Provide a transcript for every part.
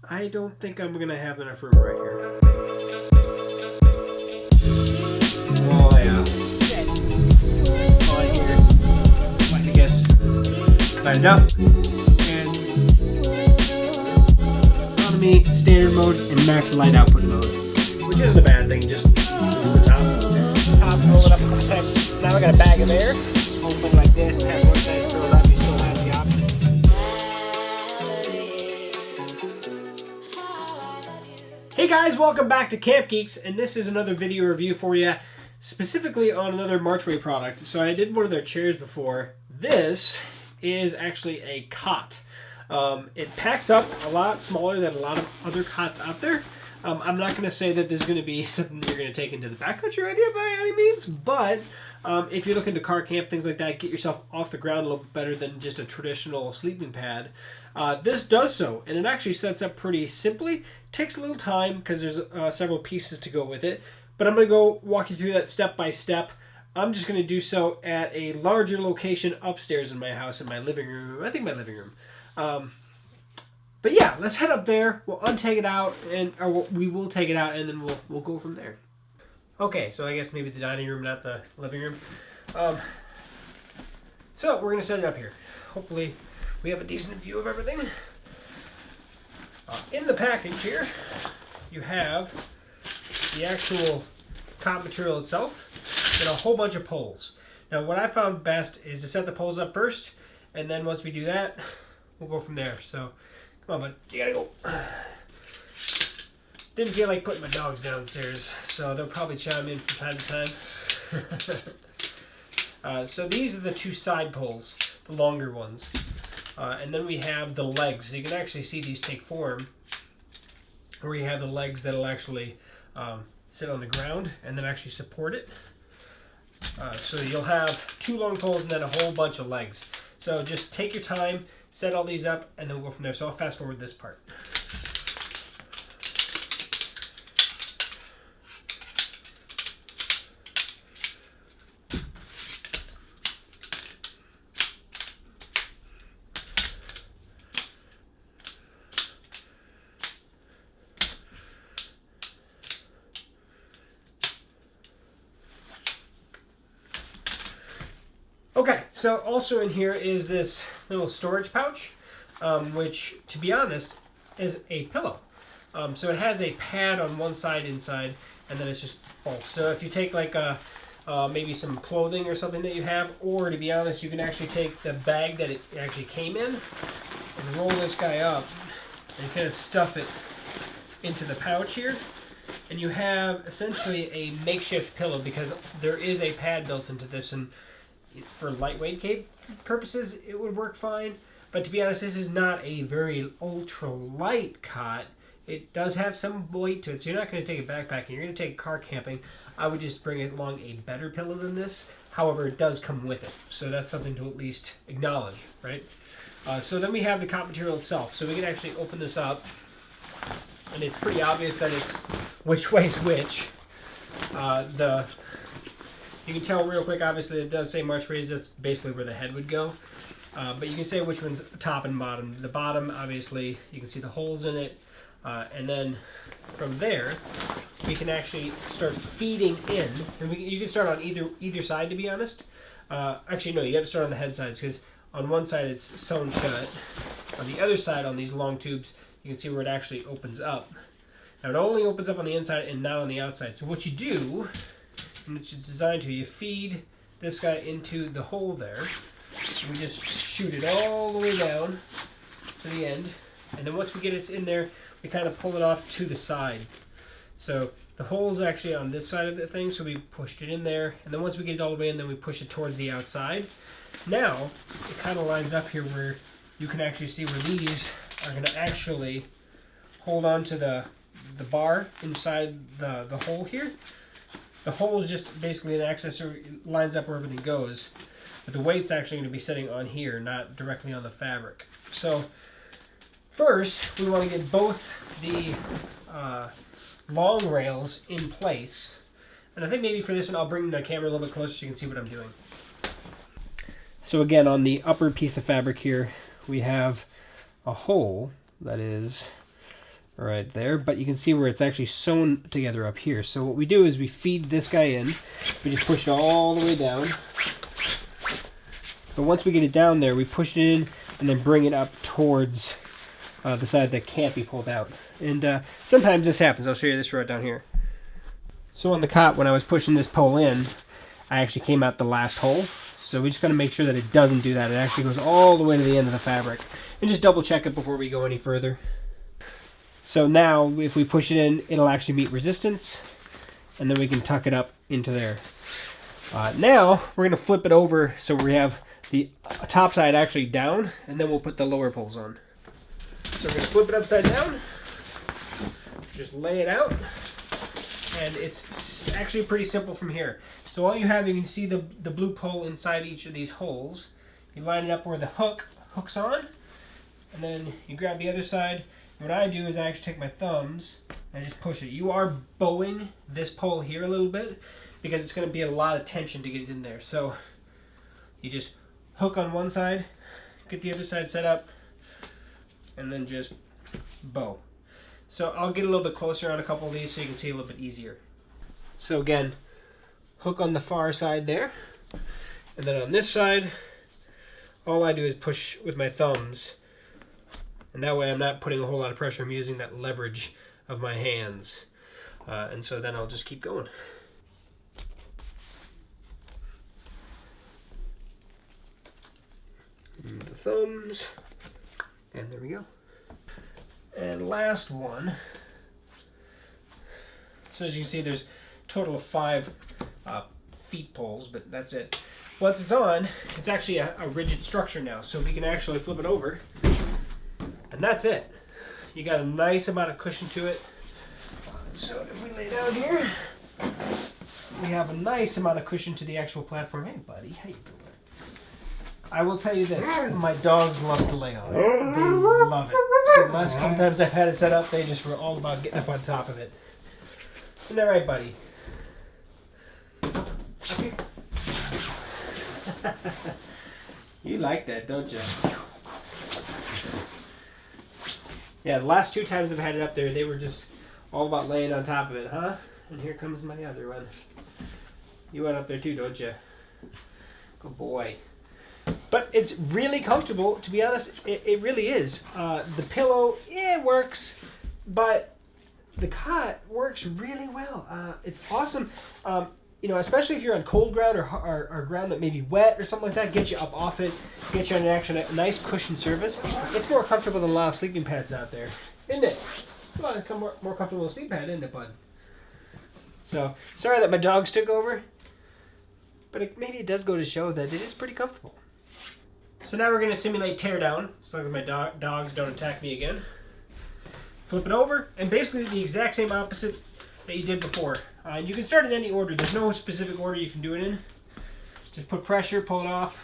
I don't think I'm going to have enough room right here. Oh yeah. On here. I guess line it up. And economy, standard mode, and max light output mode. Which isn't a bad thing, just the top. Roll it up a couple times. Now I got a bag of air. Open like this, have one side filled up, you still have the option. Hey guys, welcome back to CampGeeks, and this is another video review for you, specifically on another Marchway product. So I did one of their chairs before. This is actually a cot. It packs up a lot smaller than a lot of other cots out there. I'm not going to say that this is going to be something you're going to take into the backcountry with you by any means, but if you're looking to car camp, things like that, get yourself off the ground a little bit better than just a traditional sleeping pad. This does so, and it actually sets up pretty simply. Takes a little time because there's several pieces to go with it, but I'm going to go walk you through that step by step. I'm just going to do so at a larger location upstairs in my house, in my living room. I think my living room. But yeah, let's head up there. We'll untake it out, we will take it out, and then we'll go from there. Okay, so I guess maybe the dining room, not the living room. So we're going to set it up here. Hopefully we have a decent view of everything. In the package here, you have the actual cot material itself and a whole bunch of poles. Now what I found best is to set the poles up first, and then once we do that, we'll go from there. So come on, bud, you gotta go. Didn't feel like putting my dogs downstairs, so they'll probably chime in from time to time. So these are the two side poles, the longer ones. And then we have the legs. So you can actually see these take form, where you have the legs that'll actually sit on the ground and then actually support it. So you'll have two long poles and then a whole bunch of legs. So just take your time, set all these up, and then we'll go from there. So I'll fast forward this part. Okay, so also in here is this little storage pouch, which, to be honest, is a pillow. So it has a pad on one side inside, and then it's just bulk. So if you take like maybe some clothing or something that you have, or to be honest, you can actually take the bag that it actually came in and roll this guy up and kind of stuff it into the pouch here. And you have essentially a makeshift pillow because there is a pad built into this, and for lightweight cape purposes, it would work fine. But to be honest, this is not a very ultra-light cot. It does have some weight to it, so you're not going to take it backpacking. You're going to take it car camping. I would just bring along a better pillow than this. However, it does come with it, so that's something to at least acknowledge, right? So then we have the cot material itself. So we can actually open this up, and it's pretty obvious that it's which way's which. You can tell real quick, obviously, it does say Marchway. That's basically where the head would go. But you can say which one's top and bottom. The bottom, obviously, you can see the holes in it. And then from there, we can actually start feeding in. And you can start on either side, to be honest. Actually, no, you have to start on the head sides, because on one side it's sewn shut. On the other side, on these long tubes, you can see where it actually opens up. Now, it only opens up on the inside and not on the outside. So what you do, which is designed to, you feed this guy into the hole there. We just shoot it all the way down to the end, and then once we get it in there, we kind of pull it off to the side. So the hole's actually on this side of the thing, so we pushed it in there, and then once we get it all the way in, then we push it towards the outside. Now it kind of lines up here where you can actually see where these are going to actually hold on to the bar inside the hole here. The hole is just basically an accessor, lines up where everything goes. But the weight's actually going to be sitting on here, not directly on the fabric. So first, we want to get both the long rails in place. And I think maybe for this one, I'll bring the camera a little bit closer so you can see what I'm doing. So again, on the upper piece of fabric here, we have a hole that is right there, but you can see where it's actually sewn together up here. So what we do is we feed this guy in. We just push it all the way down. But once we get it down there, we push it in and then bring it up towards the side that can't be pulled out. And sometimes this happens. I'll show you this right down here. So on the cot, when I was pushing this pole in, I actually came out the last hole. So we just got to make sure that it doesn't do that. It actually goes all the way to the end of the fabric. And just double check it before we go any further. So now, if we push it in, it'll actually meet resistance. And then we can tuck it up into there. Now, we're going to flip it over so we have the top side actually down. And then we'll put the lower poles on. So we're going to flip it upside down. Just lay it out. And it's actually pretty simple from here. So all you have, you can see the blue pole inside each of these holes. You line it up where the hooks on. And then you grab the other side. And what I do is I actually take my thumbs and I just push it. You are bowing this pole here a little bit because it's going to be a lot of tension to get it in there. So you just hook on one side, get the other side set up, and then just bow. So I'll get a little bit closer on a couple of these so you can see a little bit easier. So again, hook on the far side there, and then on this side, all I do is push with my thumbs, and that way I'm not putting a whole lot of pressure. I'm using that leverage of my hands, and so then I'll just keep going. And the thumbs, and there we go. And last one. So as you can see, there's a total of 5 feet poles, but that's it. Once it's on, it's actually a rigid structure now, so we can actually flip it over, and that's it. You got a nice amount of cushion to it. So if we lay down here, we have a nice amount of cushion to the actual platform. Hey buddy, how you doing? I will tell you this, my dogs love to lay on it. They love it. So the last couple times I've had it set up, they just were all about getting up on top of it. Isn't that right, buddy? Okay. You like that, don't you? Yeah, the last 2 times I've had it up there, they were just all about laying on top of it, huh? And here comes my other one. You went up there too, don't you? Good boy. But it's really comfortable, to be honest. It really is. The pillow, yeah, it works, but the cot works really well. It's awesome. You know, especially if you're on cold ground or ground that may be wet or something like that, get you up off it, get you on a nice cushioned surface. It's more comfortable than a lot of sleeping pads out there, isn't it? It's a lot more comfortable than a sleeping pad, isn't it, bud? So, sorry that my dogs took over, but maybe it does go to show that it is pretty comfortable. So now we're going to simulate teardown, as long as my dogs don't attack me again. Flip it over, and basically the exact same opposite that you did before. You can start in any order. There's no specific order you can do it in. Just put pressure, pull it off.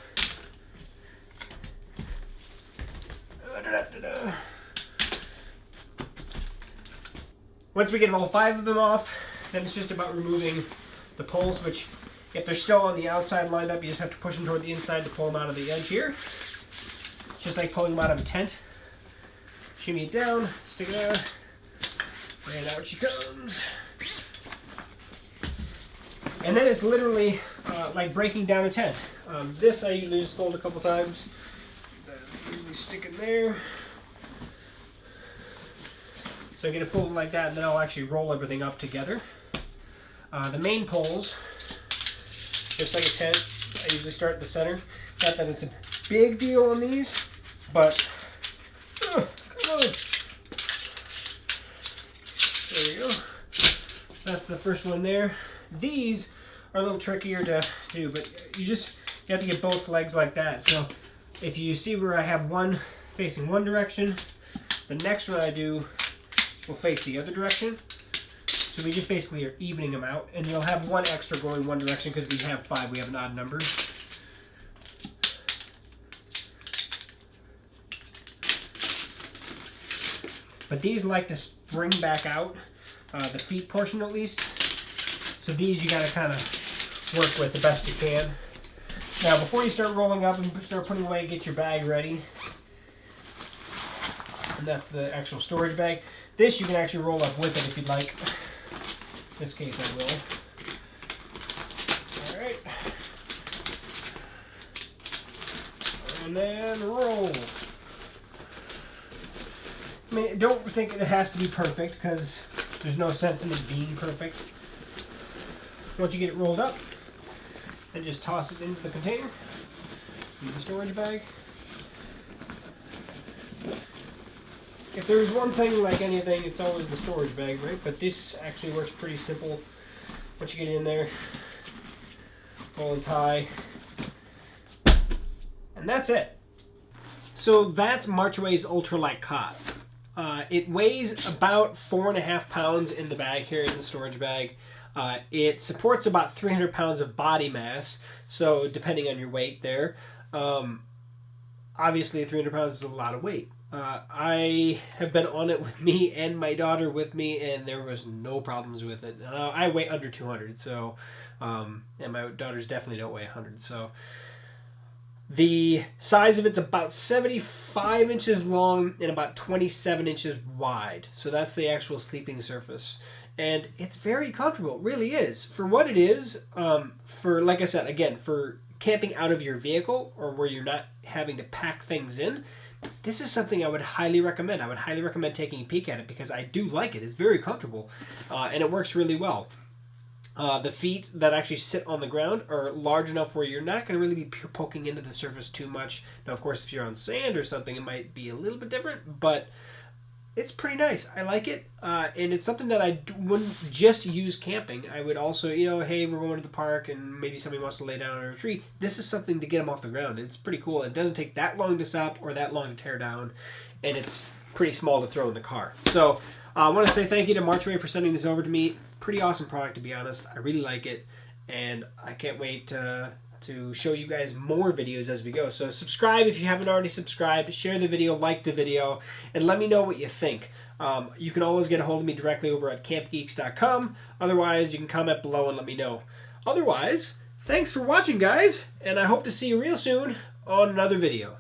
Once we get all 5 of them off, then it's just about removing the poles, which if they're still on the outside lined up, you just have to push them toward the inside to pull them out of the edge here. It's just like pulling them out of a tent. Shimmy it down, stick it out, and out she comes. And then it's literally like breaking down a tent. This I usually just fold a couple times. Usually stick it there. So I get it folded like that, and then I'll actually roll everything up together. The main poles, just like a tent, I usually start at the center. Not that it's a big deal on these, but come on. There we go. That's the first one there. These are a little trickier to do, but you have to get both legs like that. So if you see where I have one facing one direction, the next one I do will face the other direction. So we just basically are evening them out, and you'll have one extra going one direction because we have 5. We have an odd number. But these like to spring back out, the feet portion at least. So these you got to kind of work with the best you can. Now before you start rolling up and start putting away, get your bag ready. And that's the actual storage bag. This you can actually roll up with it if you'd like. In this case I will. Alright. And then roll. I mean, don't think it has to be perfect, because there's no sense in it being perfect. Once you get it rolled up, then just toss it into the container, into the storage bag. If there's one thing like anything, it's always the storage bag, right? But this actually works pretty simple. Once you get it in there, roll and tie, and that's it. So that's Marchway's ultralight cot. It weighs about 4.5 pounds in the bag here, in the storage bag. It supports about 300 pounds of body mass, so depending on your weight there. Obviously 300 pounds is a lot of weight. I have been on it with me and my daughter with me, and there was no problems with it. I weigh under 200, so, and my daughters definitely don't weigh 100, so. The size of it's about 75 inches long and about 27 inches wide. So that's the actual sleeping surface. And it's very comfortable. It really is. For what it is, for, like I said, again, for camping out of your vehicle or where you're not having to pack things in, this is something I would highly recommend. I would highly recommend taking a peek at it because I do like it. It's very comfortable and it works really well. The feet that actually sit on the ground are large enough where you're not going to really be poking into the surface too much. Now, of course, if you're on sand or something, it might be a little bit different, but it's pretty nice. I like it, and it's something that I wouldn't just use camping. I would also, you know, hey, we're going to the park, and maybe somebody wants to lay down under a tree. This is something to get them off the ground. It's pretty cool. It doesn't take that long to stop or that long to tear down, and it's pretty small to throw in the car. So I want to say thank you to Marchway for sending this over to me. Pretty awesome product, to be honest. I really like it, and I can't wait to show you guys more videos as we go. So subscribe if you haven't already subscribed, share the video, like the video, and let me know what you think. You can always get a hold of me directly over at CampGeeks.com. Otherwise, you can comment below and let me know. Otherwise, thanks for watching, guys, and I hope to see you real soon on another video.